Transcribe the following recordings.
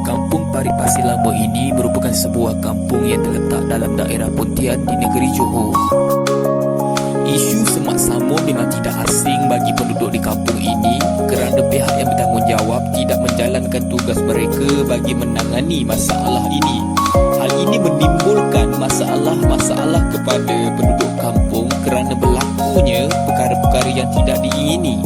Kampung Parit Pasir Lama ini merupakan sebuah kampung yang terletak dalam daerah Pontian di negeri Johor. Isu semak samur memang tidak asing bagi penduduk di kampung ini kerana pihak yang bertanggungjawab tidak menjalankan tugas mereka bagi menangani masalah ini. Hal ini menimbulkan masalah-masalah kepada penduduk kampung kerana berlakunya perkara-perkara yang tidak diingini.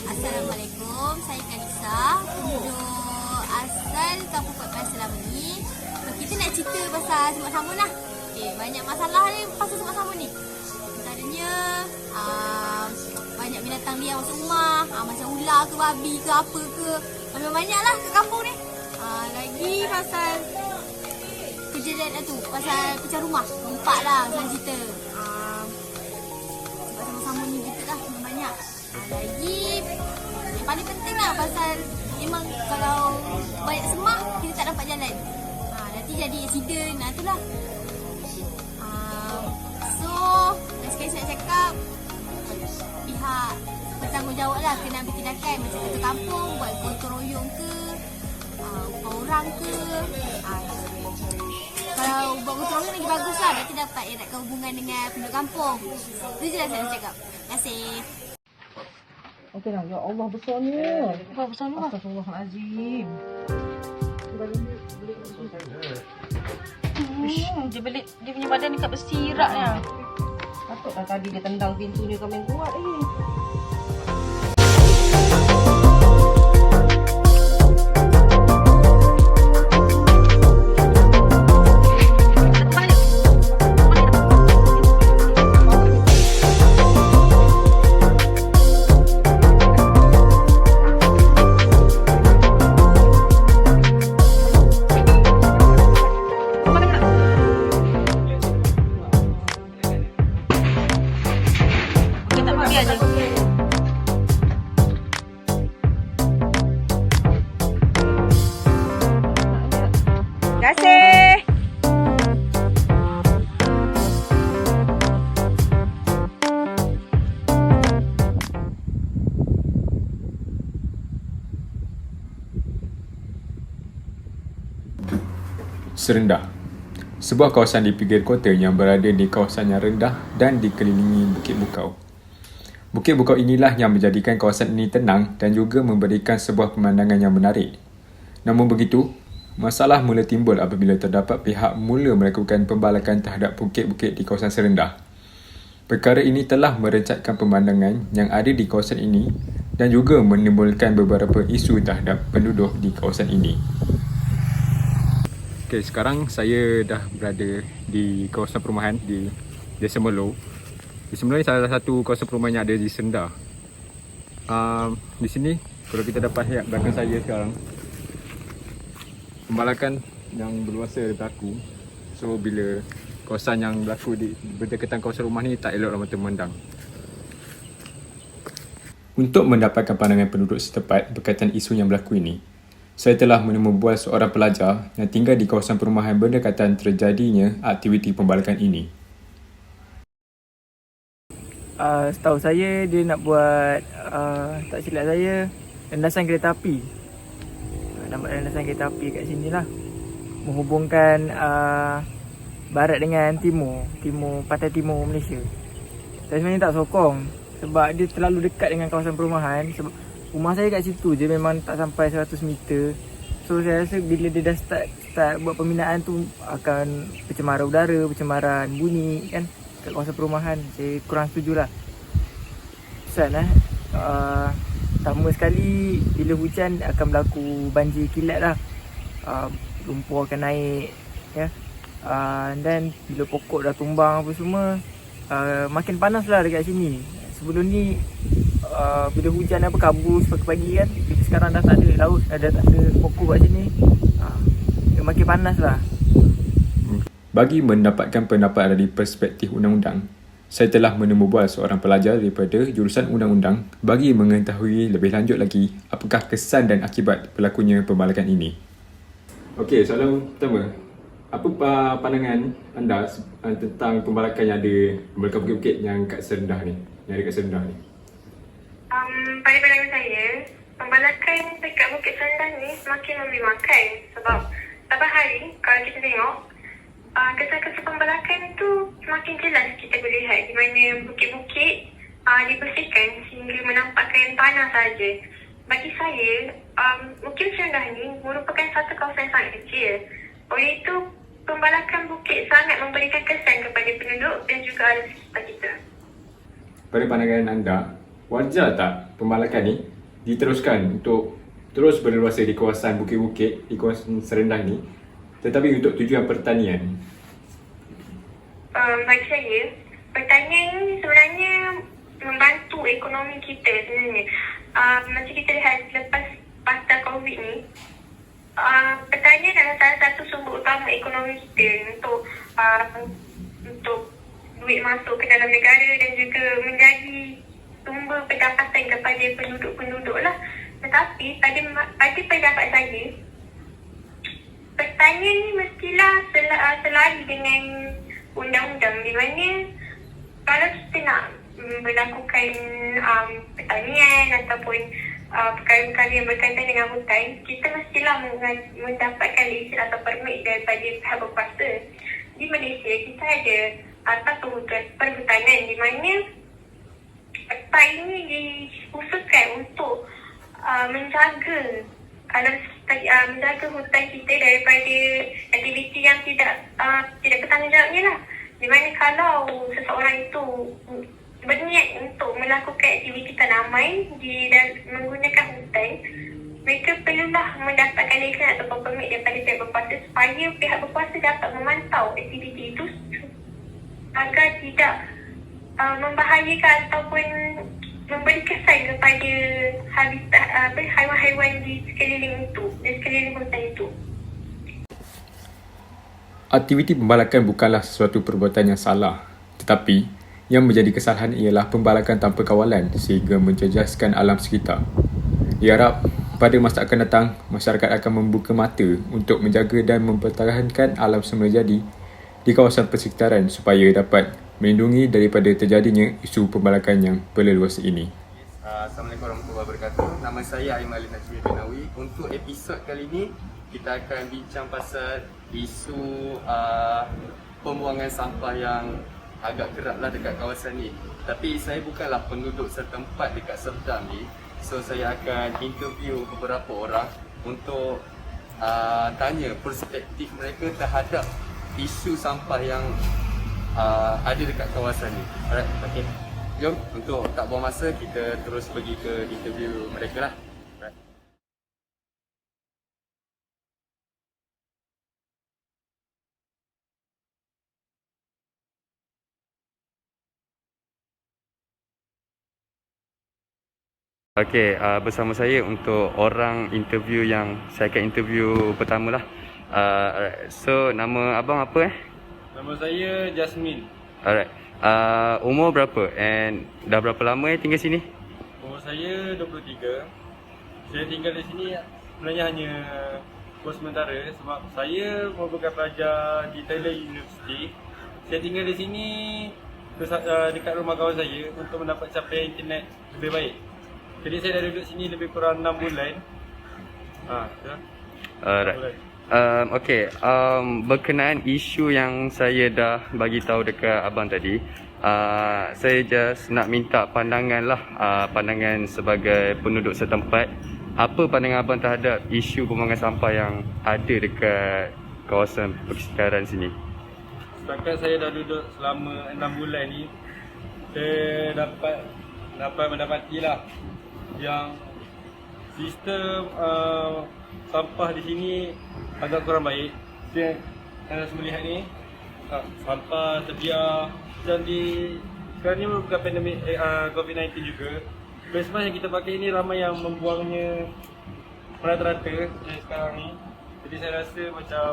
Assalamualaikum, saya Kalisa, penduduk asal Kampung Parit Pasir Lama ni. Kita nak cerita pasal semak samun lah. Banyak masalah ni pasal semak samun ni. Antaranya banyak binatang liar masuk rumah, macam ular ke babi ke apa ke. Memang banyak lah kat kampung ni. Lagi pasal kejadian tu, pasal pecah rumah. Empat lah saya cerita. Sebab semak samun ni gitu lah, memang banyak. Lagi yang paling penting lah pasal memang kalau banyak semak kita tak dapat jalan. Nanti jadi accident. Itulah. So sekali saya cakap pihak bertanggungjawab lah kena ambil tindakan macam kata kampung buat gotong royong ke, upah orang ke. Kalau buat gotong royong lagi bagus lah, nanti dapat eratkan hubungan dengan penduduk kampung. Itu je lah saya nak cakap. Terima kasih. Okey dah. Ya Allah, besarnya. Apa besar ni, Mak? Astagfirullahalazim. Dia punya badan dekat bersiraknya. Patutlah tadi dia tendang pintu ni kau main kuat ni. Terima kasih. Serendah, sebuah kawasan di pinggir kota yang berada di kawasan yang rendah dan dikelilingi Bukit Bukau. Bukit Bukau inilah yang menjadikan kawasan ini tenang dan juga memberikan sebuah pemandangan yang menarik. Namun begitu, masalah mula timbul apabila terdapat pihak mula melakukan pembalakan terhadap bukit-bukit di kawasan serendah. Perkara ini telah merencatkan pemandangan yang ada di kawasan ini dan juga menimbulkan beberapa isu terhadap penduduk di kawasan ini. Okay, sekarang saya dah berada di kawasan perumahan di Desa Melo. Desa Melo ni salah satu kawasan perumahan yang ada di Senda. Di sini, kalau kita dapat lihat belakang saya sekarang, pembalakan yang berluasa berlaku. So bila kawasan yang berlaku di berdekatan kawasan rumah ni tak eloklah mata memandang. Untuk mendapatkan pandangan penduduk setempat berkaitan isu yang berlaku ini, saya telah menemui seorang pelajar yang tinggal di kawasan perumahan berdekatan terjadinya aktiviti pembalakan ini. Setahu saya dia nak buat, tak silap saya, landasan kereta api. Nak buat landasan kereta api kat sini lah, menghubungkan barat dengan timur pantai timur Malaysia. Saya sebenarnya tak sokong sebab dia terlalu dekat dengan kawasan perumahan. Sebab rumah saya kat situ je, memang tak sampai 100 meter. So saya rasa bila dia dah start buat pembinaan tu akan pencemaran udara, pencemaran bunyi kan kat kawasan perumahan. Saya kurang setuju lah. Pesan pertama sekali, bila hujan akan berlaku banjir kilat lah. Lumpur akan naik ya. Dan bila pokok dah tumbang apa semua, makin panas lah dekat sini. Sebelum ni bila hujan apa kabus pagi-pagi kan, sekarang dah tak ada laut, dah tak ada pokok kat sini. Dia makin panas lah. Bagi mendapatkan pendapat dari perspektif undang-undang, saya telah menemubual seorang pelajar daripada jurusan undang-undang bagi mengetahui lebih lanjut lagi apakah kesan dan akibat berlakunya pembalakan ini. Okey, soalan pertama. Apa pandangan anda tentang pembalakan yang ada pembalakan bukit-bukit yang kat Serendah ni? Yang ada kat Serendah ni? Pada pandangan saya, pembalakan dekat Bukit Serendah ni semakin membingungkan sebab setiap hari kalau kita tengok kesan-kesan pembalakan tu semakin jelas kita boleh lihat di mana bukit-bukit dibersihkan sehingga menampakkan tanah saja. Bagi saya, Bukit Serendah ni merupakan satu kawasan yang sangat kecil. Oleh itu, pembalakan bukit sangat memberikan kesan kepada penduduk dan juga alam sekitar kita. Pada pandangan anda, wajar tak pembalakan ni diteruskan untuk terus berleluasa di kawasan bukit-bukit, di kawasan Serendah ni, tetapi untuk tujuan pertanian? Bagi saya, pertanian ni sebenarnya membantu ekonomi kita sebenarnya. Macam kita lihat selepas pasca COVID ni, pertanian adalah salah satu sumber utama ekonomi kita untuk duit masuk ke dalam negara dan juga menjadi sumber pendapatan kepada penduduk-penduduk lah. Tetapi pada pendapat saya, pertanian ni mestilah selari dengan undang-undang, di mana kalau kita nak melakukan pertanian ataupun perkara-perkara yang berkaitan dengan hutan, kita mestilah mendapatkan lesen atau permit daripada pihak berkuasa. Di Malaysia, kita ada perhutanan di mana peta ini dikhususkan untuk menjaga menjaga hutan kita daripada aktiviti yang tidak bertanggungjawabnya lah. Di mana kalau seseorang itu berniat untuk melakukan aktiviti tanaman dan menggunakan hutan, mereka perlulah mendapatkan lesen atau permit daripada pihak berkuasa supaya pihak berkuasa dapat memantau aktiviti itu agar tidak membahayakan ataupun memberi kesan kepada habitat haiwan-haiwan di sekeliling hutan itu. Aktiviti pembalakan bukanlah sesuatu perbuatan yang salah, tetapi yang menjadi kesalahan ialah pembalakan tanpa kawalan sehingga menjejaskan alam sekitar. Diharap pada masa akan datang, masyarakat akan membuka mata untuk menjaga dan mempertahankan alam semula jadi di kawasan persekitaran supaya dapat melindungi daripada terjadinya isu pembalakan yang berleluasa ini. Assalamualaikum warahmatullahi wabarakatuh. Nama saya Aiman Ali Najib Binawi. Untuk episod kali ini, kita akan bincang pasal isu pembuangan sampah yang agak keraplah dekat kawasan ni. Tapi saya bukanlah penduduk setempat dekat Serdang ni. So saya akan interview beberapa orang untuk tanya perspektif mereka terhadap isu sampah yang ada dekat kawasan ni. Alright, okay. Jom, untuk tak buang masa, kita terus pergi ke interview mereka lah. Alright. Okay, bersama saya untuk orang interview yang saya akan interview pertama lah. Alright, so nama abang apa Nama saya Jasmine. Alright. Umur berapa and dah berapa lama tinggal sini? Umur saya 23. Saya tinggal di sini sebenarnya hanya kos sementara sebab saya merupakan pelajar di Taylor University. Saya tinggal di sini dekat rumah kawan saya untuk mendapat capaian internet lebih baik. Jadi saya dah duduk sini lebih kurang 6 bulan. Alright. Okay, berkenaan isu yang saya dah bagi tahu dekat abang tadi, saya just nak minta pandangan lah, pandangan sebagai penduduk setempat. Apa pandangan abang terhadap isu pembuangan sampah yang ada dekat kawasan persekitaran sini? Setakat saya dah duduk selama 6 bulan ni, saya dapat mendapati lah yang sistem sampah di sini agak kurang baik. Saya harus melihat ni sampah terbiar dan sekarang ni merupakan pandemik COVID-19 juga. plasma yang kita pakai ni ramai yang membuangnya rata-rata sekarang ni. Jadi saya rasa macam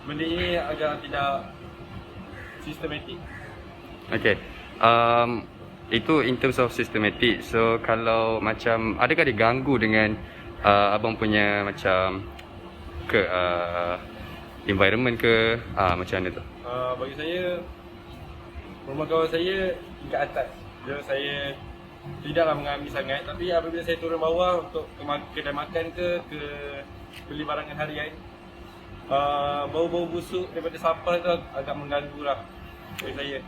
benda ini agak tidak sistematik. Okay. Itu in terms of systematic. So kalau macam adakah diganggu dengan abang punya macam ke environment ke macam mana tu? Bagi saya, rumah kawan saya tingkat atas. Jadi saya tidaklah mengambil sangat, tapi apabila saya turun bawah untuk ke kedai makan ke beli barangan harian, bau-bau busuk daripada sampah tu agak mengganggu lah bagi saya.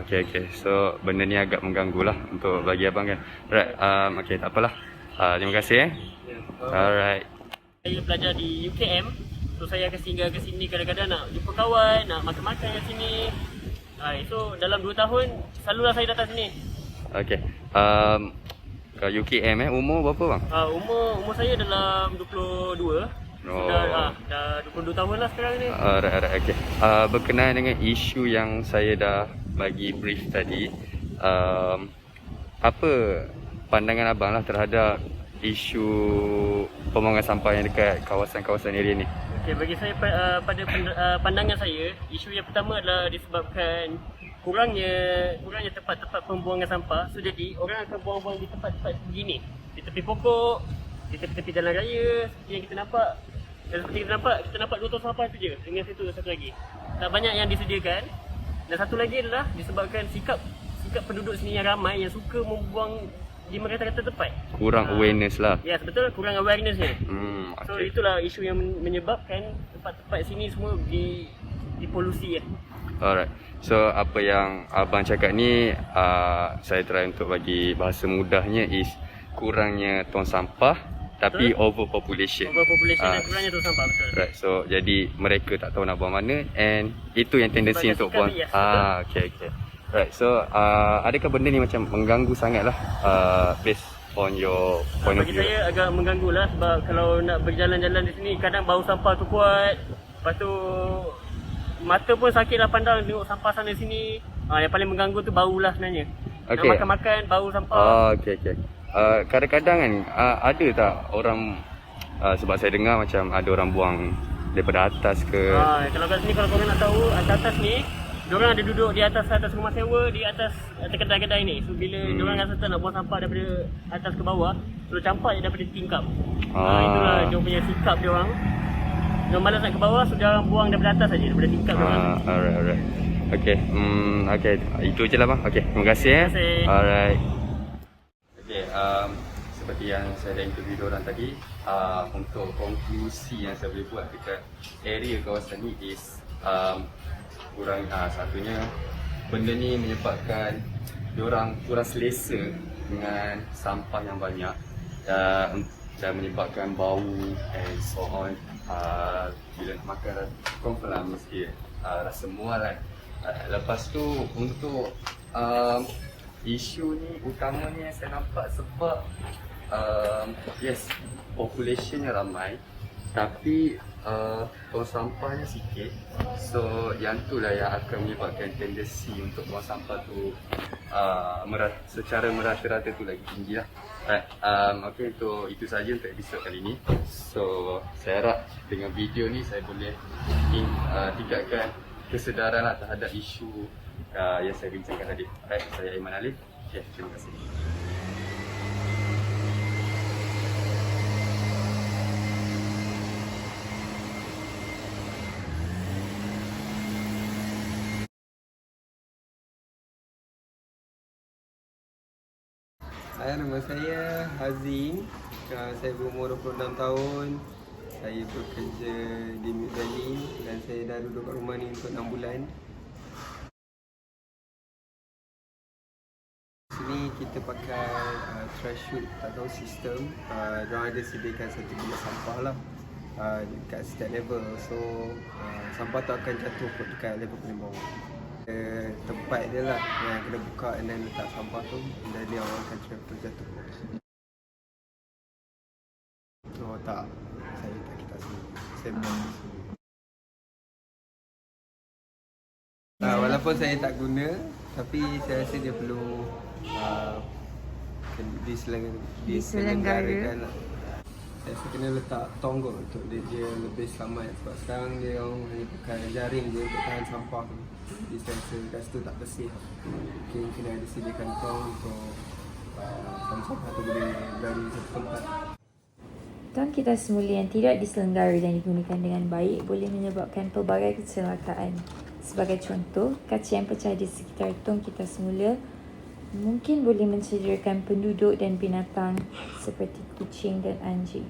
Okay. So benda ni agak mengganggu lah untuk bagi abang kan. Right, okay, tak apalah. Terima kasih Alright. Saya belajar di UKM, so saya akan singgah ke sini kadang-kadang nak jumpa kawan, nak makan-makan kat sini. So dalam 2 tahun selalulah saya datang sini. Okay. Kat UKM umur berapa bang? Umur saya dalam 22. Dah 22 tahun lah sekarang ni. Alright, okay. Berkenaan dengan isu yang saya dah bagi brief tadi, apa pandangan abang lah terhadap isu pembuangan sampah yang dekat kawasan-kawasan area ni? Okay, bagi saya pada pandangan saya, isu yang pertama adalah disebabkan kurangnya tempat-tempat pembuangan sampah. So jadi orang akan buang-buang di tempat-tempat begini, di tepi pokok, di tepi-tepi jalan raya seperti yang kita nampak. Dan seperti kita nampak 2 tong sampah tu je, dengan satu lagi. Tak banyak yang disediakan. Dan satu lagi adalah disebabkan sikap penduduk sini yang ramai yang suka membuang di merata-rata tempat. Kurang awareness lah. Ya, betul, kurang awarenessnya. Okay. So itulah isu yang menyebabkan tempat-tempat sini semua dipolusi. Alright. So apa yang abang cakap ni, saya try untuk bagi bahasa mudahnya is kurangnya tong sampah tapi overpopulation. Overpopulation dan kurangnya tong sampah, betul. Right. So jadi mereka tak tahu nak buang mana, and itu yang tendensi untuk buang. Okay. Right. So adakah benda ni macam mengganggu sangat lah based on your point of view? Bagi saya agak mengganggu lah, sebab kalau nak berjalan-jalan di sini kadang bau sampah tu kuat. Lepas tu mata pun sakit lah pandang tengok sampah sana sini. Yang paling mengganggu tu bau lah sebenarnya. Okay. Nak makan-makan bau sampah. Okay. Kadang-kadang kan ada tak orang, sebab saya dengar macam ada orang buang daripada atas ke. Kalau kat sini, kalau korang nak tahu, atas ni diorang ada duduk di atas rumah sewa, di atas kedai-kedai ni. So bila diorang rasa tak nak buang sampah daripada atas ke bawah, so campak je daripada tingkap. Itulah dia punya sikap diorang. Diorang malas nak ke bawah, so diorang buang daripada atas saja, daripada tingkap diorang. Alright. Okay. Itu je lah bang. Okay, terima kasih. Terima kasih. Alright. Okay, seperti yang saya dah interview diorang tadi, untuk konklusi yang saya boleh buat dekat area kawasan ni is satunya benda ni menyebabkan diorang kurang selesa dengan sampah yang banyak, dan menyebabkan bau and so on. Bila nak makan confirm lah mesti rasa mual kan. Lepas tu untuk isu ni utamanya saya nampak sebab yes, populationnya ramai tapi tong sampahnya sikit. So yang tu lah yang akan menyebabkan tendensi untuk buang sampah tu secara merata-rata tu lagi tinggi lah. Okay, itu saja untuk episod kali ni. So saya harap dengan video ni saya boleh tingkatkan kesedaran lah terhadap isu yang saya bincangkan tadi. Saya Aiman Alif. Okay, terima kasih. Hai, nama saya Hazim. Saya berumur 26 tahun. Saya bekerja di Mid Valley dan saya dah duduk kat rumah ni untuk 6 bulan. Sini kita pakai trash chute atau sistem. Diorang ada sediakan satu bilik sampah lah dekat setiap level. So sampah tu akan jatuh dekat level paling bawah. Tempat dia lah yang kena buka dan letak sampah tu, dan dia orang akan jatuh. Oh tak, saya tak kita sini. Saya buang di sini. Walaupun saya tak guna, tapi saya rasa dia perlu diselenggarakan lah. Saya kena letak tonggol untuk dia lebih selamat sebab sekarang dia orang hanya pakai jaring je untuk tahan sampah tu. Jadi saya rasa kat situ tak bersih. Mungkin kena ada sediakan tong untuk sampah tu boleh berada di satu tempat. Tong kita semula yang tidak diselenggara dan digunakan dengan baik boleh menyebabkan pelbagai kecelakaan. Sebagai contoh, kaca yang pecah di sekitar tong kita semula mungkin boleh mencederakan penduduk dan binatang seperti kucing dan anjing.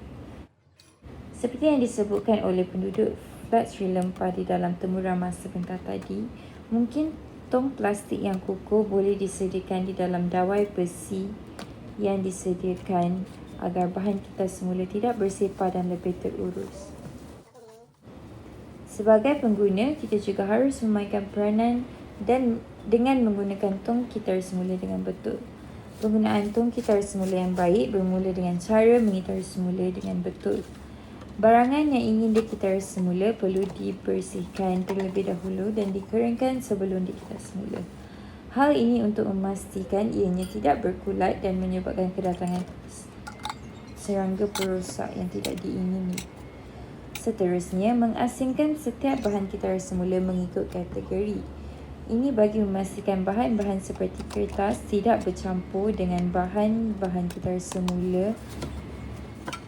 Seperti yang disebutkan oleh penduduk flat Sri Lempah di dalam temuran masa sebentar tadi, mungkin tong plastik yang kukuh boleh disediakan di dalam dawai besi yang disediakan agar bahan kita semula tidak bersepah dan lebih terurus. Sebagai pengguna, kita juga harus memainkan peranan dan dengan menggunakan tong kitar semula dengan betul. Penggunaan tong kitar semula yang baik bermula dengan cara mengitar semula dengan betul. Barangan yang ingin dikitar semula perlu dibersihkan terlebih dahulu dan dikeringkan sebelum dikitar semula. Hal ini untuk memastikan ianya tidak berkulat dan menyebabkan kedatangan serangga perosak yang tidak diingini. Seterusnya, mengasingkan setiap bahan kitar semula mengikut kategori. Ini bagi memastikan bahan-bahan seperti kertas tidak bercampur dengan bahan-bahan kitar semula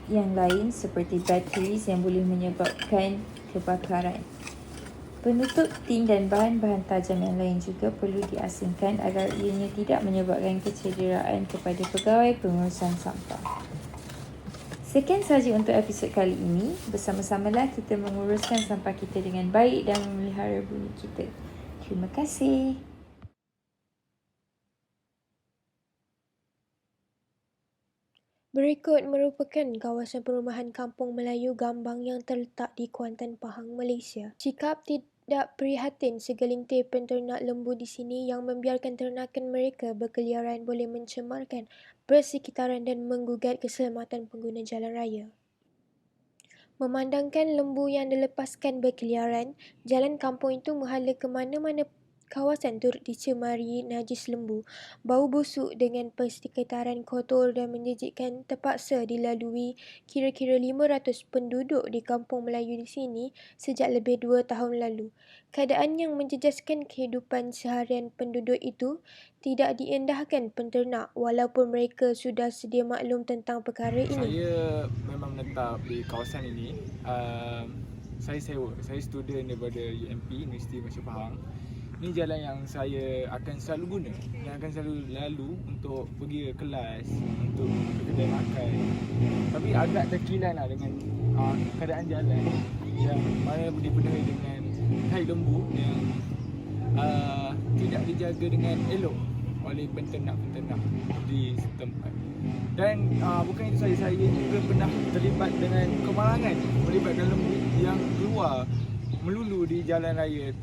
yang lain seperti bateri yang boleh menyebabkan kebakaran. Penutup tin dan bahan-bahan tajam yang lain juga perlu diasingkan agar ianya tidak menyebabkan kecederaan kepada pegawai pengurusan sampah. Sekian sahaja untuk episod kali ini. Bersama-samalah kita menguruskan sampah kita dengan baik dan memelihara bumi kita. Terima kasih. Berikut merupakan kawasan perumahan Kampung Melayu Gambang yang terletak di Kuantan, Pahang, Malaysia. Sikap tidak prihatin segelintir penternak lembu di sini yang membiarkan ternakan mereka berkeliaran boleh mencemarkan persekitaran dan menggugat keselamatan pengguna jalan raya. Memandangkan lembu yang dilepaskan berkeliaran, jalan kampung itu menghala ke mana-mana kawasan turut dicemari najis lembu. Bau busuk dengan persekitaran kotor dan menjijikkan terpaksa dilalui kira-kira 500 penduduk di Kampung Melayu di sini sejak lebih 2 tahun lalu. Keadaan yang menjejaskan kehidupan seharian penduduk itu tidak diendahkan penternak walaupun mereka sudah sedia maklum tentang perkara ini. Saya memang menetap di kawasan ini. Saya sewa. Saya student daripada UMP, Universiti Malaysia Pahang. Ini jalan yang saya akan selalu guna, yang akan selalu lalu untuk pergi ke kelas, untuk ke kedai makan. Tapi agak terkilan lah dengan keadaan jalan yang mana dipenuhi dengan tai lembu yang tidak dijaga dengan elok oleh penternak-penternak di setempat. Dan bukan itu saja, saya juga pernah terlibat dengan kemalangan melibatkan lembu yang keluar melulu di jalan raya.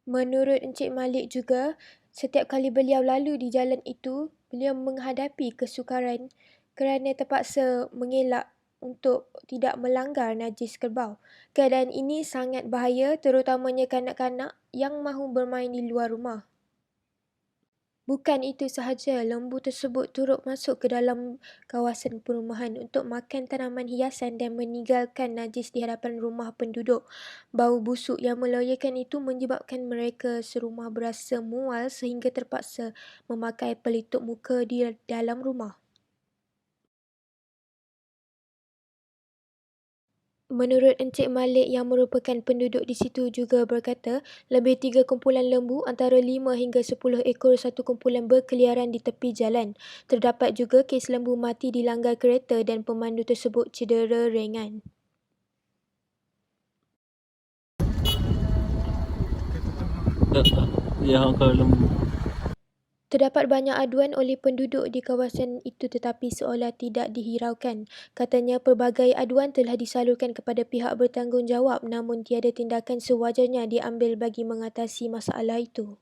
Menurut Encik Malik juga, setiap kali beliau lalu di jalan itu, beliau menghadapi kesukaran kerana terpaksa mengelak untuk tidak melanggar najis kerbau. Keadaan ini sangat bahaya terutamanya kanak-kanak yang mahu bermain di luar rumah. Bukan itu sahaja, lembu tersebut turut masuk ke dalam kawasan perumahan untuk makan tanaman hiasan dan meninggalkan najis di hadapan rumah penduduk. Bau busuk yang meloyakan itu menyebabkan mereka serumah berasa mual sehingga terpaksa memakai pelitup muka di dalam rumah. Menurut Encik Malik yang merupakan penduduk di situ juga berkata, lebih 3 kumpulan lembu antara 5 hingga 10 ekor satu kumpulan berkeliaran di tepi jalan. Terdapat juga kes lembu mati dilanggar kereta dan pemandu tersebut cedera ringan. Ya, kalau lembu. Terdapat banyak aduan oleh penduduk di kawasan itu tetapi seolah tidak dihiraukan. Katanya pelbagai aduan telah disalurkan kepada pihak bertanggungjawab namun tiada tindakan sewajarnya diambil bagi mengatasi masalah itu.